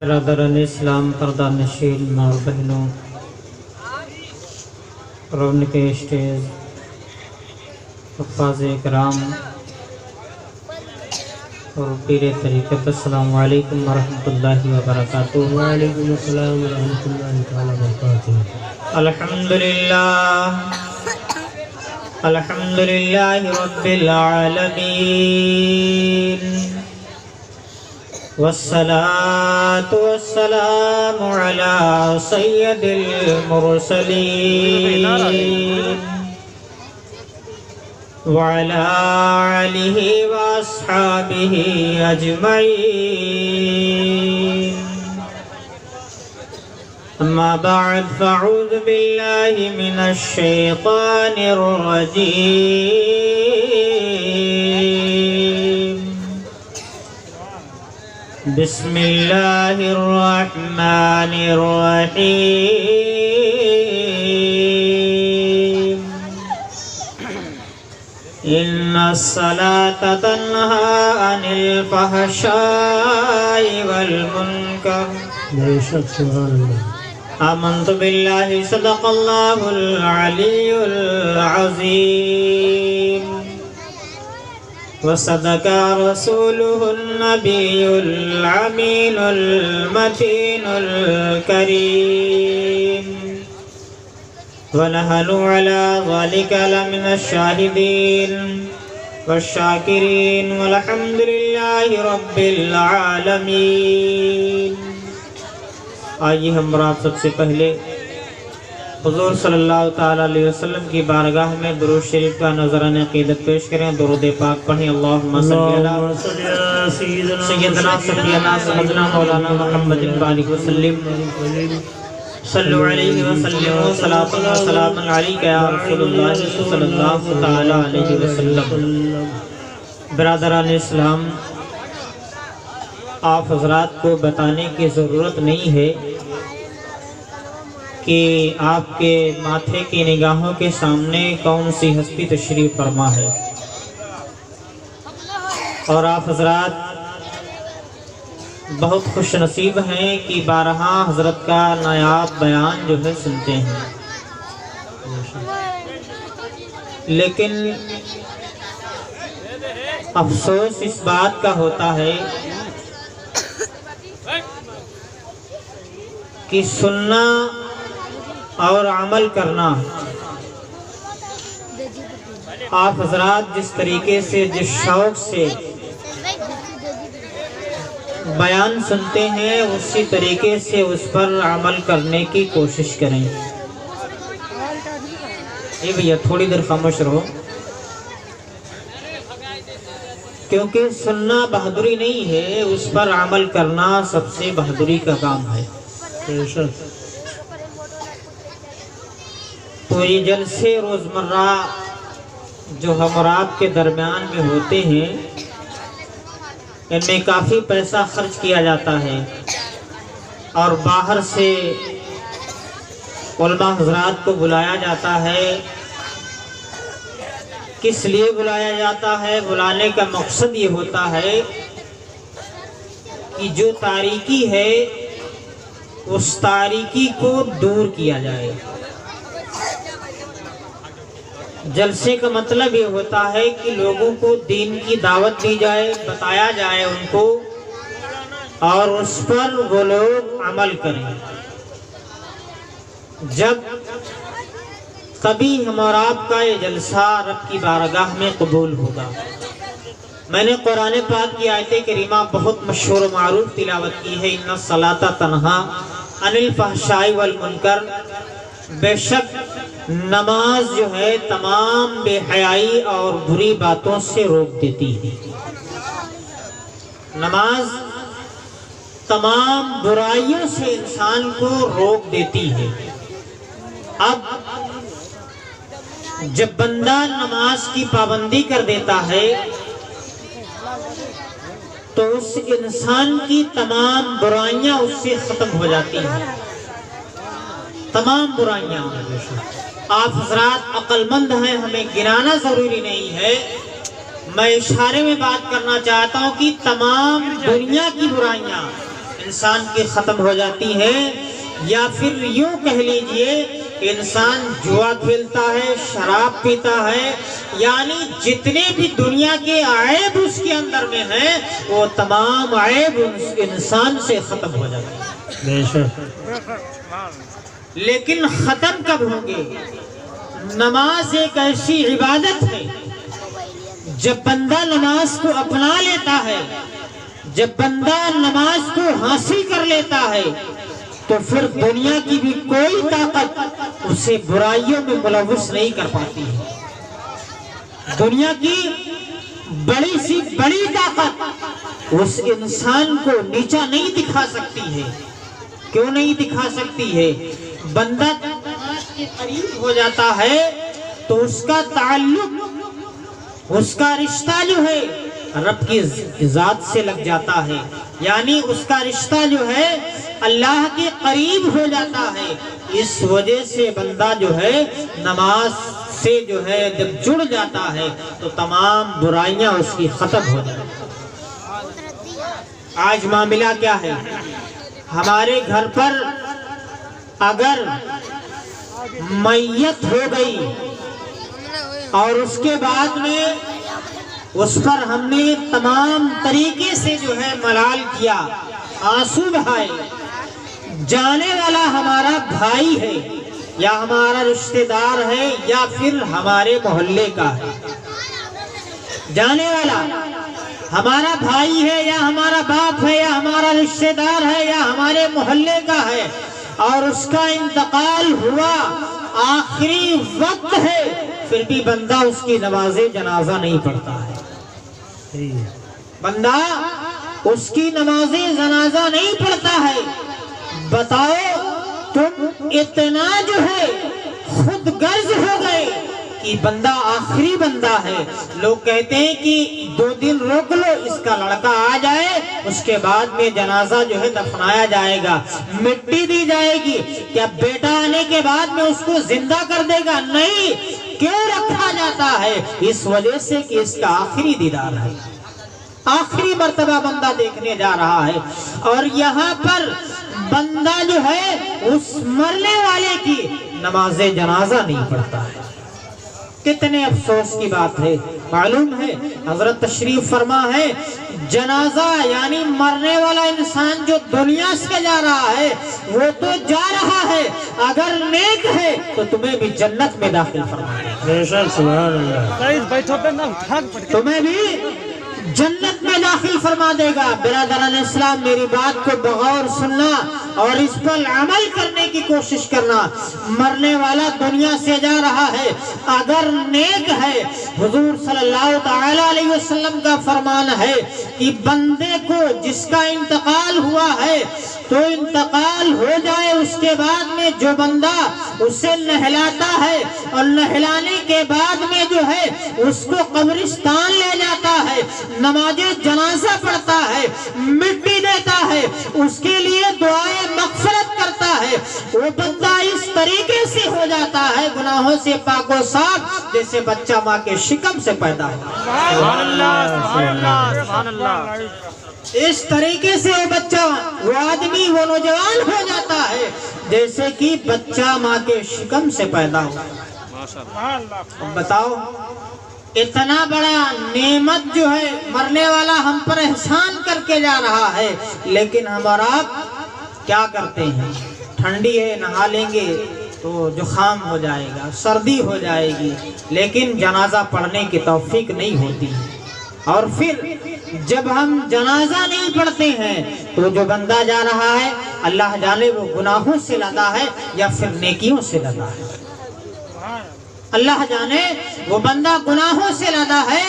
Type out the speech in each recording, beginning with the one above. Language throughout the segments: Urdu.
برادران اسلام، پردہ نشین ماں بہنوں، رونق اسٹیج، حفاظ کرام اور پیر طریقت، السلام علیکم ورحمۃ اللہ وبرکاتہ۔ وعلیکم السلام ورحمۃ اللہ وبرکاتہ۔ الحمد للہ رب العالمین، والصلاة والسلام على سید المرسلین وعلى آلہ واصحابہ اجمعین، اما بعد فاعوذ باللہ من الشیطان الرجیم، بسم اللہ الرحمن الرحیم، ان الصلاة تنہی عن الفحشاء والمنکر، بے شک سبحان اللہ۔ آمنت باللہ صدق اللہ العلی العظیم، وصدق رسولہ النبی الامین المتین الکریم، ونحن علی ذلک لمن الشاہدین والشاکرین، والحمد للہ رب العالمین۔ آئیے ہم آپ سب سے پہلے حضور صلی اللہ تعالیٰ علیہ وسلم کی بارگاہ میں درود شریف کا نذرانِ عقیدت پیش کریں۔ درود پاک پڑھیں۔ اللہم صلی علی سیدنا سفینا سیدنا مولانا محمد بارک وسلم، صلو علیہ وسلم، صلاۃ و سلام علیک یا رسول اللہ صلی اللہ تعالیٰ علیہ وسلم۔ برادران اسلام، آپ حضرات کو بتانے کی ضرورت نہیں ہے کہ آپ کے ماتھے کی نگاہوں کے سامنے کون سی ہستی تشریف فرما ہے، اور آپ حضرات بہت خوش نصیب ہیں کہ بارہا حضرت کا نایاب بیان جو ہے سنتے ہیں، لیکن افسوس اس بات کا ہوتا ہے کہ سننا اور عمل کرنا، آپ حضرات جس طریقے سے، جس شوق سے بیان سنتے ہیں، اسی طریقے سے اس پر عمل کرنے کی کوشش کریں۔ یہ بھیا تھوڑی دیر خاموش رہو، کیونکہ سننا بہادری نہیں ہے، اس پر عمل کرنا سب سے بہادری کا کام ہے۔ تو یہ جلسے روزمرہ جو ہم اور آپ کے درمیان میں ہوتے ہیں، ان میں کافی پیسہ خرچ کیا جاتا ہے، اور باہر سے علماء حضرات کو بلایا جاتا ہے۔ کس لیے بلایا جاتا ہے؟ بلانے کا مقصد یہ ہوتا ہے کہ جو تاریکی ہے اس تاریکی کو دور کیا جائے۔ جلسے کا مطلب یہ ہوتا ہے کہ لوگوں کو دین کی دعوت دی جائے، بتایا جائے ان کو، اور اس پر وہ لوگ عمل کریں۔ جب تبھی ہم اور آپ کا یہ جلسہ رب کی بارگاہ میں قبول ہوگا۔ میں نے قرآن پاک کی آیت کریمہ بہت مشہور و معروف تلاوت کی ہے، ان الصلاۃ تنہی عن الفحشاء والمنکر، بے شک نماز جو ہے تمام بے حیائی اور بری باتوں سے روک دیتی ہے۔ نماز تمام برائیوں سے انسان کو روک دیتی ہے۔ اب جب بندہ نماز کی پابندی کر دیتا ہے تو اس انسان کی تمام برائیاں اس سے ختم ہو جاتی ہیں، تمام برائیاں۔ آپ حضرات عقل مند ہیں، ہمیں گنانا ضروری نہیں ہے، میں اشارے میں بات کرنا چاہتا ہوں کہ تمام دنیا کی برائیاں انسان کی ختم ہو جاتی ہیں، یا پھر یوں کہہ لیجئے انسان جوا کھیلتا ہے، شراب پیتا ہے، یعنی جتنے بھی دنیا کے عیب اس کے اندر میں ہیں وہ تمام عیب انسان سے ختم ہو جاتے ہیں۔ بے شک۔ لیکن ختم کب ہوں گے؟ نماز ایک ایسی عبادت ہے، جب بندہ نماز کو اپنا لیتا ہے، جب بندہ نماز کو حاصل کر لیتا ہے، تو پھر دنیا کی بھی کوئی طاقت اسے برائیوں میں ملوث نہیں کر پاتی ہے۔ دنیا کی بڑی سی بڑی طاقت اس انسان کو نیچا نہیں دکھا سکتی ہے۔ کیوں نہیں دکھا سکتی ہے؟ بندہ نماز کے قریب ہو جاتا ہے تو اس کا تعلق، اس کا رشتہ جو ہے رب کی ذات سے لگ جاتا ہے، یعنی اس کا رشتہ جو ہے اللہ کے قریب ہو جاتا ہے۔ اس وجہ سے بندہ جو ہے نماز سے جو ہے جب جڑ جاتا ہے تو تمام برائیاں اس کی ختم ہو جاتی ہیں۔ آج معاملہ کیا ہے؟ ہمارے گھر پر اگر میت ہو گئی اور اس کے بعد میں اس پر ہم نے تمام طریقے سے جو ہے ملال کیا، آنسو بہائے، جانے والا ہمارا بھائی ہے یا ہمارا رشتہ دار ہے یا پھر ہمارے محلے کا ہے، جانے والا ہمارا بھائی ہے یا ہمارا باپ ہے یا ہمارا رشتہ دار ہے یا ہمارے محلے کا ہے، اور اس کا انتقال ہوا، آخری وقت ہے، پھر بھی بندہ اس کی نماز جنازہ نہیں پڑھتا ہے۔ بندہ اس کی نماز جنازہ نہیں پڑھتا ہے۔ بتاؤ تم اتنا جو ہے خود غرض ہو گئے کہ بندہ آخری بندہ ہے۔ لوگ کہتے ہیں کہ 2 دن روک لو، اس کا لڑکا آ جائے، اس کے بعد میں جنازہ جو ہے دفنایا جائے گا، مٹی دی جائے گی، کیا بیٹا آنے کے بعد میں اس کو زندہ کر دے گا؟ نہیں۔ کیوں رکھا جاتا ہے؟ اس وجہ سے کہ اس کا آخری دیدار ہے، آخری مرتبہ بندہ دیکھنے جا رہا ہے، اور یہاں پر بندہ جو ہے اس مرنے والے کی نماز جنازہ نہیں پڑھتا ہے۔ کتنے افسوس کی بات ہے۔ معلوم ہے حضرت تشریف فرما ہے جنازہ یعنی مرنے والا انسان جو دنیا سے جا رہا ہے وہ تو جا رہا ہے، اگر نیک ہے تو تمہیں بھی جنت میں داخل فرمائے، بے شک، سبحان اللہ، تمہیں بھی جنت میں داخل فرما دے گا۔ برادران اسلام، میری بات کو بغور سننا اور اس پر عمل کرنے کی کوشش کرنا۔ مرنے والا دنیا سے جا رہا ہے، اگر نیک ہے، حضور صلی اللہ تعالی علیہ وسلم کا فرمان ہے کہ بندے کو جس کا انتقال ہوا ہے تو انتقال ہو جائے، اس کے بعد میں جو بندہ اسے نہلاتا ہے اور نہلانے کے بعد میں جو ہے اس کو قبرستان لے جاتا ہے، نماز جنازہ پڑھتا ہے، مٹی دیتا ہے، اس کے لیے دعائیں مغفرت کرتا ہے، وہ بندہ اس طریقے سے ہو جاتا ہے گناہوں سے پاک و صاف جیسے بچہ ماں کے شکم سے پیدا ہوا۔ سبحان اللہ، سبحان اللہ، سبحان اللہ۔ اس طریقے سے وہ بچہ، وہ آدمی، وہ نوجوان ہو جاتا ہے جیسے کہ بچہ ماں کے شکم سے پیدا ہوا۔ بتاؤ اتنا بڑا نعمت جو ہے مرنے والا ہم پر احسان کر کے جا رہا ہے، لیکن ہمارا کیا کرتے ہیں؟ ٹھنڈی ہے، نہا لیں گے تو زکام ہو جائے گا، سردی ہو جائے گی، لیکن جنازہ پڑھنے کی توفیق نہیں ہوتی۔ اور پھر جب ہم جنازہ نہیں پڑھتے ہیں تو جو بندہ جا رہا ہے اللہ جانے وہ گناہوں سے لدا ہے یا پھر نیکیوں سے لدا ہے، اللہ جانے وہ بندہ گناہوں سے لدا ہے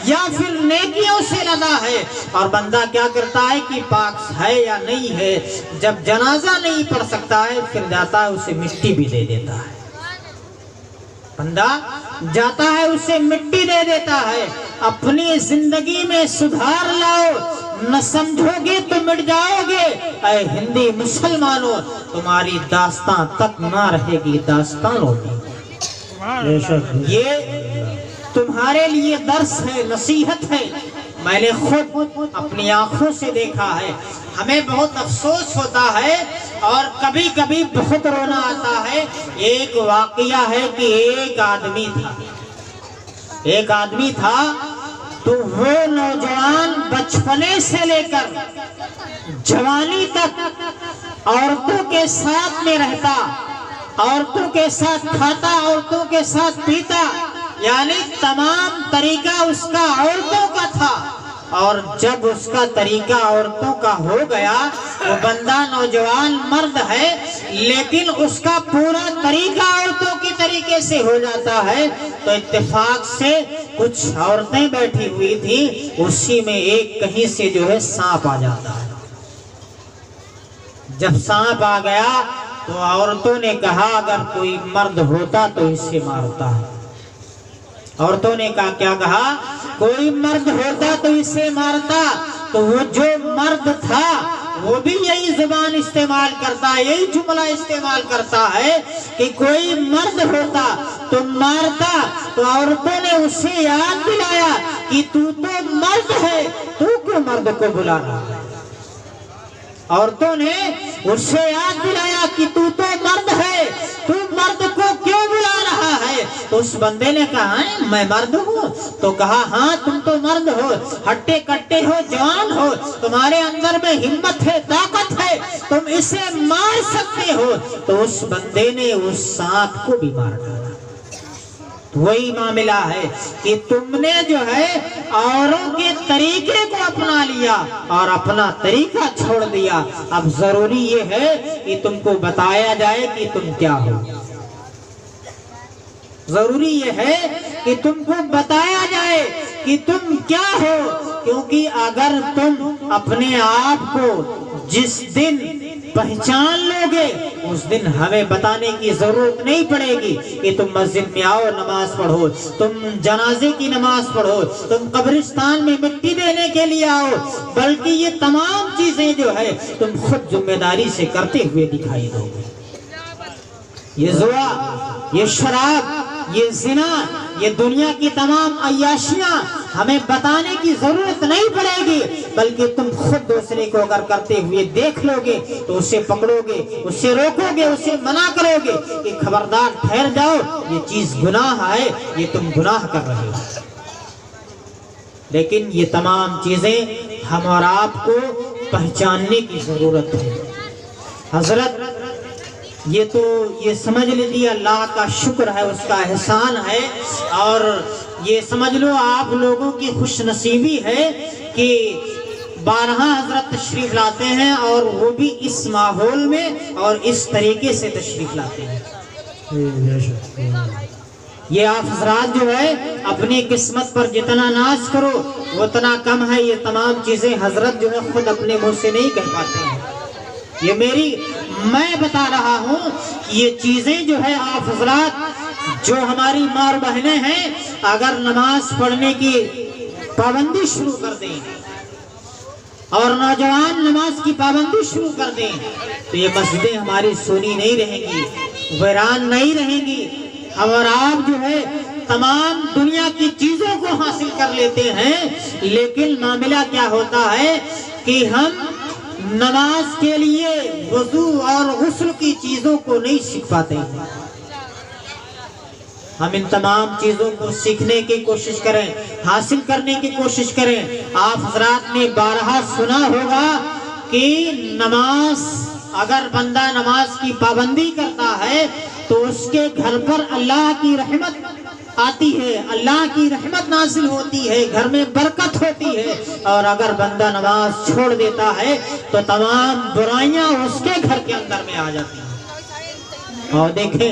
یا پھر نیکیوں سے لدا ہے۔ اور بندہ کیا کرتا ہے کہ پاک ہے یا نہیں ہے، جب جنازہ نہیں پڑھ سکتا ہے پھر جاتا ہے اسے مٹی بھی دے دیتا ہے، بندہ جاتا ہے اسے مٹی دے دیتا ہے۔ اپنی زندگی میں سدھار لاؤ، نہ سمجھو گے تو مٹ جاؤ گے۔ اے ہندی مسلمانوں، تمہاری داستان تک نہ رہے گی، داستان ہوگی۔ بے شک، یہ تمہارے لیے درس ہے، نصیحت ہے۔ میں نے خود اپنی آنکھوں سے دیکھا ہے ہمیں بہت افسوس ہوتا ہے اور کبھی کبھی بہت رونا آتا ہے۔ ایک واقعہ ہے کہ ایک آدمی تھا تو وہ نوجوان بچپنے سے لے کر جوانی تک عورتوں کے ساتھ میں رہتا، عورتوں کے ساتھ کھاتا، عورتوں کے ساتھ پیتا، یعنی تمام طریقہ اس کا عورتوں کا تھا۔ اور جب اس کا طریقہ عورتوں کا ہو گیا، وہ بندہ نوجوان مرد ہے لیکن اس کا پورا طریقہ عورتوں کی طریقے سے ہو جاتا ہے، تو اتفاق سے کچھ عورتیں بیٹھی ہوئی تھی، اسی میں ایک کہیں سے جو ہے سانپ آ جاتا ہے۔ جب سانپ آ گیا تو عورتوں نے کہا اگر کوئی مرد ہوتا تو اسے مارتا ہے۔ عورتوں نے کیا کہا؟ کوئی مرد ہوتا تو اسے مارتا۔ تو وہ جو مرد تھا وہ بھی یہی زبان استعمال کرتا ہے، یہی جملہ استعمال کرتا ہے کہ کوئی مرد ہوتا تو مارتا۔ تو عورتوں نے اسے یاد دلایا کہ تو مرد ہے، تو کیوں مرد کو بلا رہا ہے؟ عورتوں نے اسے یاد دلایا کہ تو مرد ہے، تو مرد کو کیوں بلا رہا ہے؟ تو اس بندے نے کہا میں مرد ہوں، تو کہا ہاں تم تو مرد ہو، ہٹے کٹے ہو، جوان ہو، تمہارے اندر میں ہمت ہے، طاقت ہے، تم اسے مار سکتے ہو۔ تو اس بندے نے اس سانپ کو بھی مار ڈالا۔ وہی معاملہ ہے کہ تم نے جو ہے اوروں کے طریقے کو اپنا لیا اور اپنا طریقہ چھوڑ دیا۔ اب ضروری یہ ہے کہ تم کو بتایا جائے کہ تم کیا ہو، ضروری یہ ہے کہ تم کو بتایا جائے کہ تم کیا ہو، کیونکہ اگر تم اپنے آپ کو جس دن پہچان لو گے اس دن ہمیں بتانے کی ضرورت نہیں پڑے گی کہ تم مسجد میں آؤ نماز پڑھو، تم جنازے کی نماز پڑھو، تم قبرستان میں مٹی دینے کے لیے آؤ، بلکہ یہ تمام چیزیں جو ہے تم خود ذمہ داری سے کرتے ہوئے دکھائی دو گے۔ یہ زوا، یہ شراب، یہ زنا، یہ دنیا کی تمام عیاشیاں ہمیں بتانے کی ضرورت نہیں پڑے گی، بلکہ تم خود دوسرے کو اگر کرتے ہوئے دیکھ لو گے تو اسے پکڑو گے، اسے روکو گے، اسے منع کرو گے کہ خبردار ٹھہر جاؤ، یہ چیز گناہ ہے، یہ تم گناہ کر رہے ہو۔ لیکن یہ تمام چیزیں ہم اور آپ کو پہچاننے کی ضرورت ہے۔ حضرت یہ سمجھ لیجیے اللہ کا شکر ہے، اس کا احسان ہے، اور یہ سمجھ لو آپ لوگوں کی خوش نصیبی ہے کہ بارہا حضرت تشریف لاتے ہیں اور وہ بھی اس ماحول میں اور اس طریقے سے تشریف لاتے ہیں۔ یہ آپ حضرات جو ہے اپنی قسمت پر جتنا ناز کرو اتنا کم ہے۔ یہ تمام چیزیں حضرت جو ہے خود اپنے منہ سے نہیں کہہ پاتے ہیں، یہ میں بتا رہا ہوں کہ یہ چیزیں جو ہے آپ حضرات جو ہماری ماں اور بہنیں ہیں اگر نماز پڑھنے کی پابندی شروع کر دیں اور نوجوان نماز کی پابندی شروع کر دیں تو یہ مسجدیں ہماری سونی نہیں رہیں گی، ویران نہیں رہیں گی۔ ہم اور آپ جو ہے تمام دنیا کی چیزوں کو حاصل کر لیتے ہیں، لیکن معاملہ کیا ہوتا ہے کہ ہم نماز کے لیے وضو اور غسل کی چیزوں کو نہیں سیکھ پاتے ہیں۔ ہم ان تمام چیزوں کو سیکھنے کی کوشش کریں، حاصل کرنے کی کوشش کریں۔ آپ حضرات نے بارہا سنا ہوگا کہ اگر بندہ نماز کی پابندی کرتا ہے تو اس کے گھر پر اللہ کی رحمت آتی ہے، اللہ کی رحمت نازل ہوتی ہے، گھر میں برکت ہوتی ہے، اور اگر بندہ نماز چھوڑ دیتا ہے تو تمام برائیاں اس کے گھر کے اندر میں آ جاتی ہیں۔ اور دیکھیں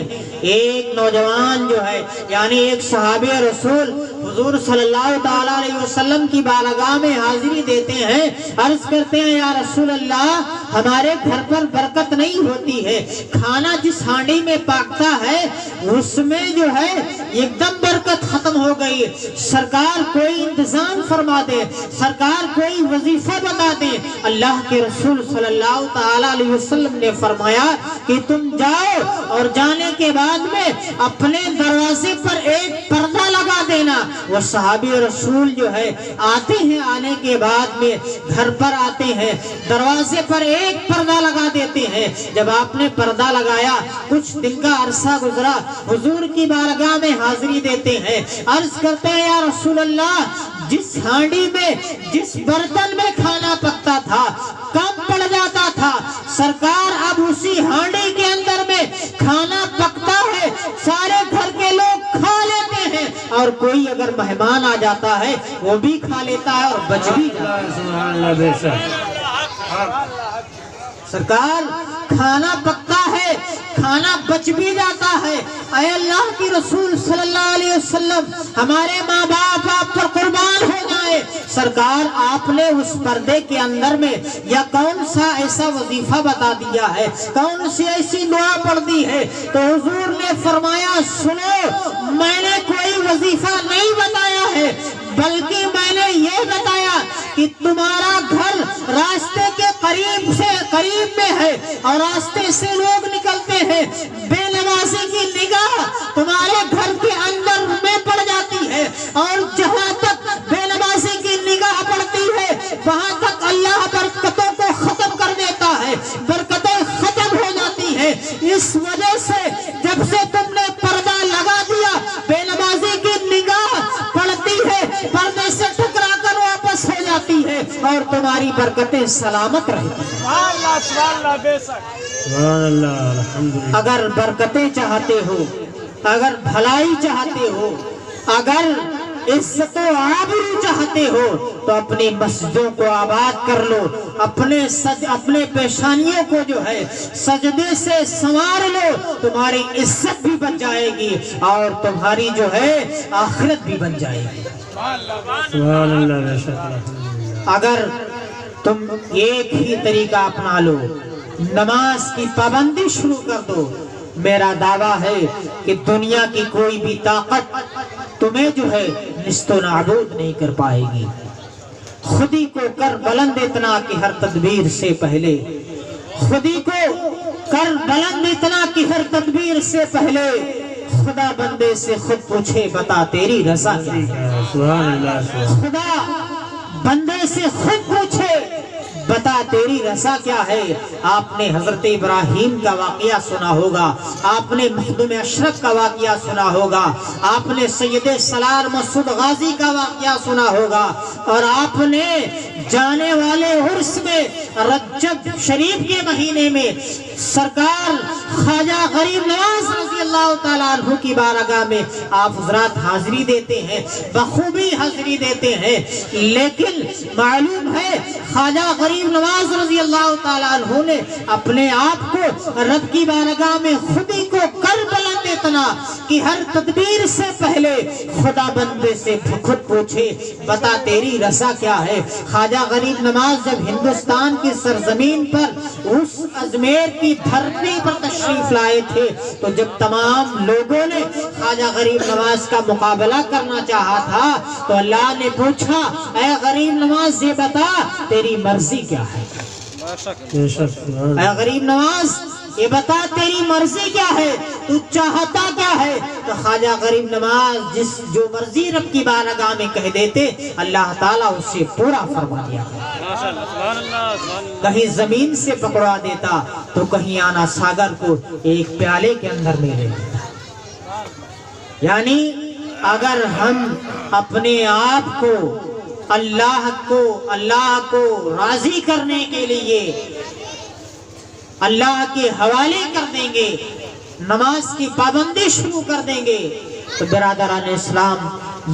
ایک نوجوان جو ہے یعنی ایک صحابی رسول حضور صلی اللہ تعالیٰ علیہ وسلم کی بارگاہ میں حاضری دیتے ہیں، عرض کرتے ہیں یا رسول اللہ ہمارے گھر پر برکت نہیں ہوتی ہے، کھانا جس ہانڈی میں پاکتا ہے اس میں جو ہے ایک دم برکت ختم ہو گئی، سرکار کوئی انتظام فرما دے، سرکار کوئی وظیفہ بتا دیں۔ اللہ کے رسول صلی اللہ تعالیٰ علیہ وسلم نے فرمایا کہ تم جاؤ اور جانے کے بعد میں اپنے دروازے پر ایک پردہ لگا دینا۔ وہ صحابی رسول جو ہے آتے ہیں، آنے کے بعد میں گھر پر آتے ہیں، دروازے پر ایک پردہ لگا دیتے ہیں۔ جب آپ نے پردہ لگایا، کچھ دن کا عرصہ گزرا، حضور کی بارگاہ میں حاضری دیتے ہیں، عرض کرتے ہیں یا رسول اللہ، جس ہانڈی میں، جس برتن میں کھانا پکتا تھا کم پڑ جاتا تھا، سرکار اب اسی ہانڈی کے اندر میں کھانا پکتا ہے، سارے گھر کے لوگ کھا لیتے ہیں، اور کوئی اگر مہمان آ جاتا ہے وہ بھی کھا لیتا ہے اور بچ بھی جاتا ہے۔ سبحان اللہ بے شک۔ سرکار کھانا پکتا ہے، کھانا بچ بھی جاتا ہے۔ اے اللہ کی رسول صلی اللہ علیہ وسلم، ہمارے ماں باپ آپ پر قربان ہو جائے، سرکار آپ نے اس پردے کے اندر میں یا کون سا ایسا وظیفہ بتا دیا ہے، کون سی ایسی دعا پڑھ دی ہے؟ تو حضور نے فرمایا سنو، میں نے کوئی وظیفہ نہیں بتایا ہے، بلکہ میں نے یہ بتایا کہ تمہارا گھر راستے کے قریب میں ہے اور راستے سے لوگ نکلتے ہیں، بے نمازی کی نگاہ تمہارے گھر کے اندر میں پڑ جاتی ہے، اور جہاں تک بے نمازی کی نگاہ پڑتی ہے وہاں تک اللہ برکتوں کو ختم کر دیتا ہے، برکتیں ختم ہو جاتی ہے۔ اس وجہ سے جب سے تم نے پردہ لگا دیا، بے نمازی کی نگاہ پڑتی ہے، پردے سے ٹکرا کر واپس ہو جاتی ہے اور تمہاری برکتیں سلامت رہتی ہیں۔ سبحان اللہ بے شک۔ سبحان اللہ الحمدللہ۔ اگر برکتیں چاہتے ہو، اگر بھلائی چاہتے ہو، اگر عزت و آبرو چاہتے ہو تو اپنی مسجدوں کو آباد کر لو، اپنے پیشانیوں کو جو ہے سجدے سے سنوار لو، تمہاری عزت بھی بن جائے گی اور تمہاری جو ہے آخرت بھی بن جائے گی۔ سبحان اللہ بے شک۔ اگر تم ایک ہی طریقہ اپنا لو، نماز کی پابندی شروع کر دو، میرا دعویٰ ہے کہ دنیا کی کوئی بھی طاقت تمہیں جو ہے نست و نابود نہیں کر پائے گی۔ خودی کو کر بلند اتنا کہ ہر تدبیر سے پہلے، خودی کو کر بلند اتنا کہ ہر تدبیر سے پہلے، خدا بندے سے خود پوچھے بتا تیری رضا کیا ہے۔ سبحان اللہ۔ خدا بندے سے خود پوچھے بتا تیری رضا کیا ہے۔ آپ نے حضرت ابراہیم کا واقعہ سنا ہوگا، آپ نے مخدوم اشرف کا واقعہ سنا ہوگا، آپ نے سید سالار مسعود غازی کا واقعہ سنا ہوگا، اور آپ نے جانے والے عرس میں رجب شریف کے مہینے میں سرکار خواجہ غریب نواز رضی اللہ تعالیٰ عنہ کی بارگاہ میں آپ حضرات حاضری دیتے ہیں، بخوبی حاضری دیتے ہیں، لیکن معلوم ہے خواجہ غریب نواز رضی اللہ تعالیٰ عنہ نے اپنے آپ کو رب کی بارگاہ میں خودی کو کر بلند اتنا کہ ہر تدبیر سے پہلے خدا بندے سے خود پوچھے بتا تیری رضا کیا ہے۔ خواجہ غریب نواز جب ہندوستان کی سرزمین پر اس اجمیر کی دھرتی پر تشریف لائے تھے تو جب تمام لوگوں نے خواجہ غریب نواز کا مقابلہ کرنا چاہا تھا تو اللہ نے پوچھا اے غریب نواز یہ بتا تیری مرضی کیا ہے۔ اے غریب نواز یہ بتا تیری مرضی کیا ہے، تو چاہتا کیا ہے؟ تو خواجہ غریب نواز جو مرضی رب کی بارگاہ میں کہہ دیتے اللہ تعالیٰ اسے پورا فرما دیا، کہیں زمین سے پکڑوا دیتا تو کہیں آنا ساگر کو ایک پیالے کے اندر لے لیتا۔ یعنی اگر ہم اپنے آپ کو اللہ کو راضی کرنے کے لیے اللہ کے حوالے کر دیں گے، نماز کی پابندی شروع کر دیں گے تو برادران اسلام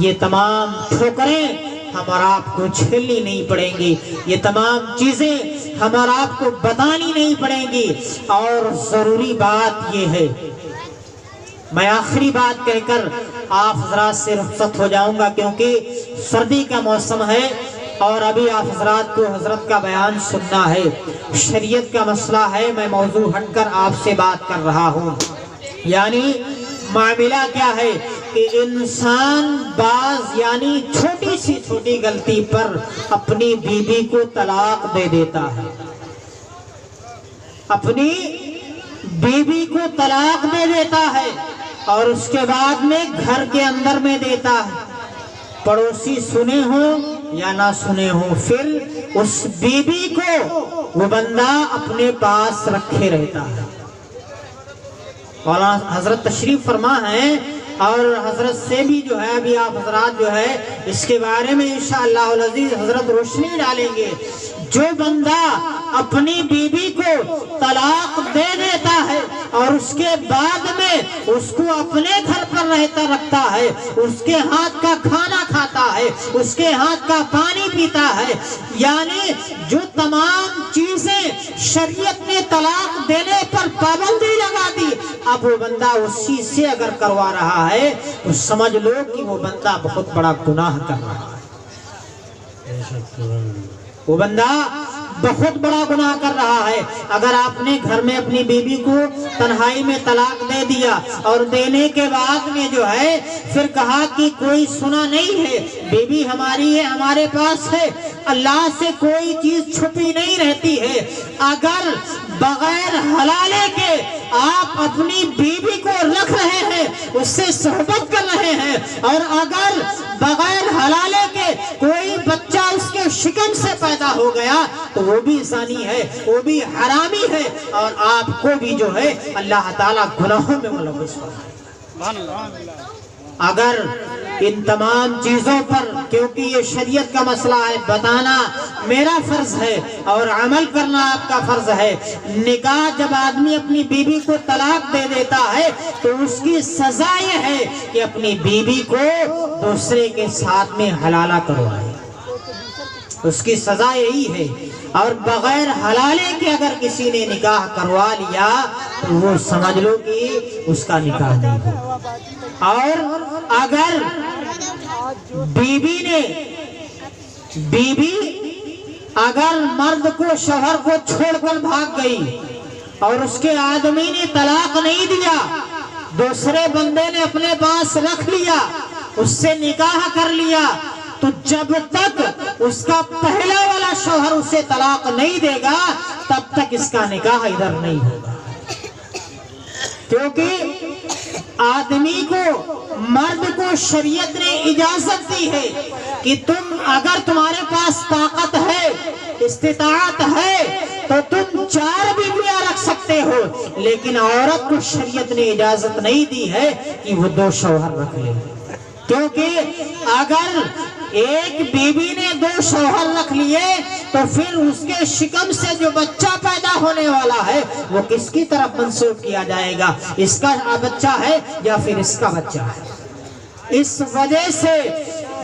یہ تمام ٹھوکریں ہم اور آپ کو جھیلنی نہیں پڑیں گی، یہ تمام چیزیں ہم اور آپ کو بتانی نہیں پڑیں گی۔ اور ضروری بات یہ ہے، میں آخری بات کہہ کر آپ حضرات سے رخصت ہو جاؤں گا کیونکہ سردی کا موسم ہے اور ابھی آپ حضرات کو حضرت کا بیان سننا ہے، شریعت کا مسئلہ ہے، میں موضوع ہٹ کر آپ سے بات کر رہا ہوں۔ یعنی معاملہ کیا ہے کہ انسان بعض یعنی چھوٹی سی چھوٹی غلطی پر اپنی بیوی کو طلاق دے دیتا ہے، اپنی بیوی کو طلاق دے دیتا ہے اور اس کے بعد میں گھر کے اندر میں دیتا ہے، پڑوسی سنے ہوں یا نہ سنے ہوں، پھر اس بیوی کو وہ بندہ اپنے پاس رکھے رہتا ہے۔ مولانا حضرت تشریف فرما ہے اور حضرت سے بھی جو ہے ابھی آپ حضرات جو ہے اس کے بارے میں انشاءاللہ العزیز حضرت روشنی ڈالیں گے۔ جو بندہ اپنی بیوی کو طلاق دے دیتا ہے اور اس کے بعد میں اس کو اپنے گھر پر رکھتا ہے، اس کے ہاتھ کا کھانا کھاتا ہے، اس کے ہاتھ کا پانی پیتا ہے، یعنی جو تمام چیزیں شریعت نے طلاق دینے پر پابندی لگا دی، اب وہ بندہ اس چیز سے اگر کروا رہا ہے تو سمجھ لو کہ وہ بندہ بہت بڑا گناہ کر رہا ہے، وہ بندہ بہت بڑا گناہ کر رہا ہے۔ اگر آپ نے گھر میں اپنی بیوی کو تنہائی میں طلاق دے دیا اور دینے کے بعد میں جو ہے پھر کہا کہ کوئی سنا نہیں ہے، بیوی ہماری ہے، ہمارے پاس ہے، اللہ سے کوئی چیز چھپی نہیں رہتی ہے، اگر بغیر حلالے کے آپ اپنی بیوی کو رکھ رہے ہیں، اس سے صحبت کر رہے ہیں، اور اگر بغیر حلالے کے کوئی بچہ اس کے شکم سے پیدا ہو گیا تو وہ بھی زانی ہے، وہ بھی حرامی ہے، اور آپ کو بھی جو ہے اللہ تعالیٰ گناہوں میں ملوث فرمائے۔ اگر ان تمام چیزوں پر، کیونکہ یہ شریعت کا مسئلہ ہے، بتانا میرا فرض ہے اور عمل کرنا آپ کا فرض ہے۔ نکاح جب آدمی اپنی بیوی کو طلاق دے دیتا ہے تو اس کی سزا یہ ہے کہ اپنی بیوی کو دوسرے کے ساتھ میں حلالہ کروائے، اس کی سزا یہی ہے۔ اور بغیر حلالے کے اگر کسی نے نکاح کروا لیا تو وہ سمجھ لو کہ اس کا نکاح نہیں ہو۔ اور اگر بیوی اگر مرد کو، شوہر کو چھوڑ کر بھاگ گئی اور اس کے آدمی نے طلاق نہیں دیا، دوسرے بندے نے اپنے پاس رکھ لیا، اس سے نکاح کر لیا، تو جب تک اس کا پہلا والا شوہر اسے طلاق نہیں دے گا تب تک اس کا نکاح ادھر نہیں ہوگا، کیونکہ آدمی کو، مرد کو شریعت نے اجازت دی ہے کہ تم اگر تمہارے پاس طاقت ہے، استطاعت ہے تو تم 4 بیویاں رکھ سکتے ہو، لیکن عورت کو شریعت نے اجازت نہیں دی ہے کہ وہ 2 شوہر رکھ لے، کیونکہ اگر ایک بیوی نے 2 شوہر رکھ لیے تو پھر اس کے شکم سے جو بچہ پیدا ہونے والا ہے وہ کس کی طرف منسوب کیا جائے گا؟ اس کا بچہ ہے یا پھر اس کا بچہ ہے؟ اس وجہ سے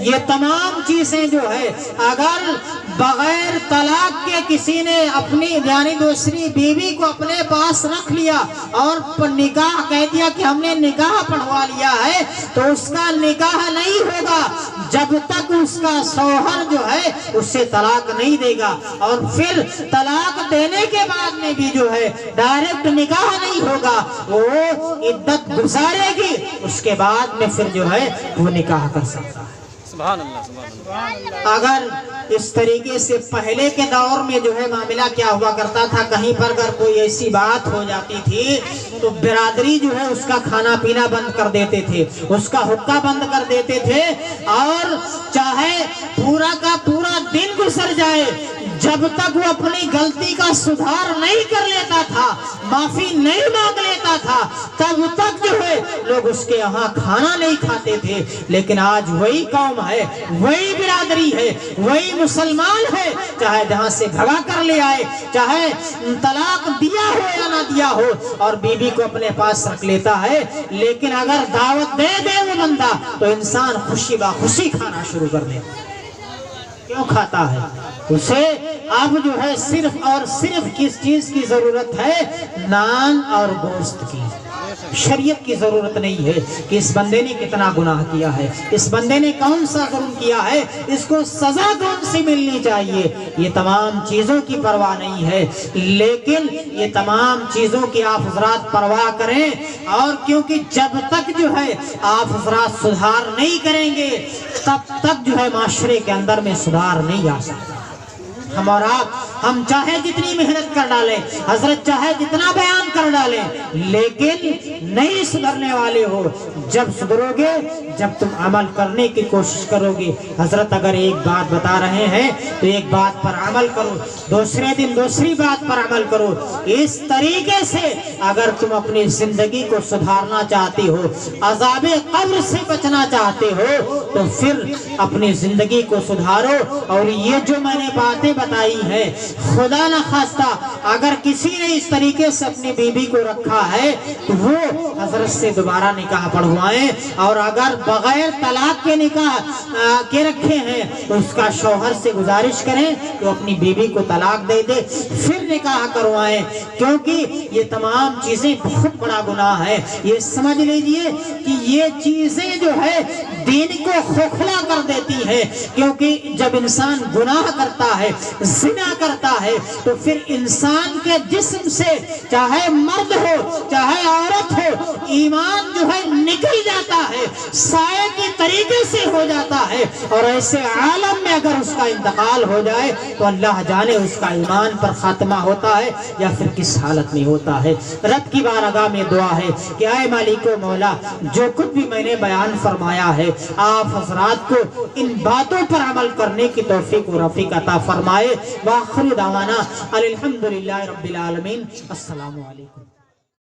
یہ تمام چیزیں جو ہے اگر بغیر طلاق کے کسی نے اپنی یعنی دوسری بیوی کو اپنے پاس رکھ لیا اور نکاح کہہ دیا کہ ہم نے نکاح پڑھوا لیا ہے تو اس کا نکاح نہیں ہوگا جب تک اس کا شوہر جو ہے اس سے طلاق نہیں دے گا، اور پھر طلاق دینے کے بعد میں بھی جو ہے ڈائریکٹ نکاح نہیں ہوگا، وہ عدت گزارے گی، اس کے بعد میں پھر جو ہے وہ نکاح کر سکتا ہے۔ سبحان اللہ، سبحان اللہ۔ اگر اس طریقے سے پہلے کے دور میں جو ہے معاملہ کیا ہوا کرتا تھا، کہیں پر اگر کوئی ایسی بات ہو جاتی تھی تو برادری جو ہے اس کا کھانا پینا بند کر دیتے تھے، اس کا حقہ بند کر دیتے تھے، اور چاہے پورا کا پورا دن گزر جائے جب تک وہ اپنی غلطی کا سدھار نہیں کر لیتا تھا، معافی نہیں مانگ لیتا تھا، تب تک جو ہے لوگ اس کے یہاں کھانا نہیں کھاتے تھے۔ لیکن آج وہی قوم ہے، وہی برادری ہے، وہی مسلمان ہے، چاہے جہاں سے بھگا کر لے آئے، چاہے طلاق دیا ہو یا نہ دیا ہو، اور بیوی کو اپنے پاس رکھ لیتا ہے، لیکن اگر دعوت دے دے وہ بندہ تو انسان خوشی باخوشی کھانا شروع کر دے۔ کیوں کھاتا ہے؟ اسے اب جو ہے صرف اور صرف کس چیز کی ضرورت ہے؟ نان اور گوشت کی۔ شریعت کی ضرورت نہیں ہے کہ اس بندے نے کتنا گناہ کیا ہے، اس بندے نے کون سا ظلم کیا ہے، اس کو سزا کون سی ملنی چاہیے، یہ تمام چیزوں کی پرواہ نہیں ہے۔ لیکن یہ تمام چیزوں کی آپ حضرات پرواہ کریں، اور کیونکہ جب تک جو ہے آپ حضرات سدھار نہیں کریں گے تب تک جو ہے معاشرے کے اندر میں سدھار نہیں آ سکتا۔ ہم اور آپ ہم چاہے جتنی محنت کر ڈالیں، حضرت چاہے جتنا بیان کر ڈالیں، لیکن نہیں سدھرنے والے ہو۔ جب سدھرو گے جب تم عمل کرنے کی کوشش کرو گے۔ حضرت اگر ایک بات بتا رہے ہیں تو ایک بات پر عمل کرو، دوسرے دن دوسری بات پر عمل کرو۔ اس طریقے سے اگر تم اپنی زندگی کو سدھارنا چاہتے ہو، عذاب قبر سے بچنا چاہتے ہو، تو پھر اپنی زندگی کو سدھارو۔ اور یہ جو میں نے باتیں بتائی ہیں، خدا نہ خواستہ اگر کسی نے اس طریقے سے اپنی بیوی کو رکھا ہے تو وہ حضرت سے دوبارہ نکاح پڑھوائیں، اور اگر بغیر طلاق کے نکاح کے رکھے ہیں تو اس کا شوہر سے گزارش کریں تو اپنی بیوی کو طلاق دے دے، پھر نکاح کروائیں، کیونکہ یہ تمام چیزیں بہت بڑا گناہ ہے۔ یہ سمجھ لیجئے کہ یہ چیزیں جو ہے دین کو کھوکھلا کر دیتی ہیں، کیونکہ جب انسان گناہ کرتا ہے، زنا کرتا ہے، تو پھر انسان کے جسم سے چاہے مرد ہو چاہے عورت ہو، ایمان جو ہے نکل جاتا ہے، سائے کے طریقے سے ہو جاتا ہے، اور ایسے عالم میں اگر اس کا انتقال ہو جائے تو اللہ جانے اس کا ایمان پر خاتمہ ہوتا ہے یا پھر کس حالت میں ہوتا ہے۔ رب کی بارگاہ میں دعا ہے کہ اے مالک و مولا، جو کچھ بھی میں نے بیان فرمایا ہے آپ حضرات کو ان باتوں پر عمل کرنے کی توفیق و رفیق عطا فرمائے۔ وآخر دعوانا الحمدللہ رب العالمین۔ السلام علیکم۔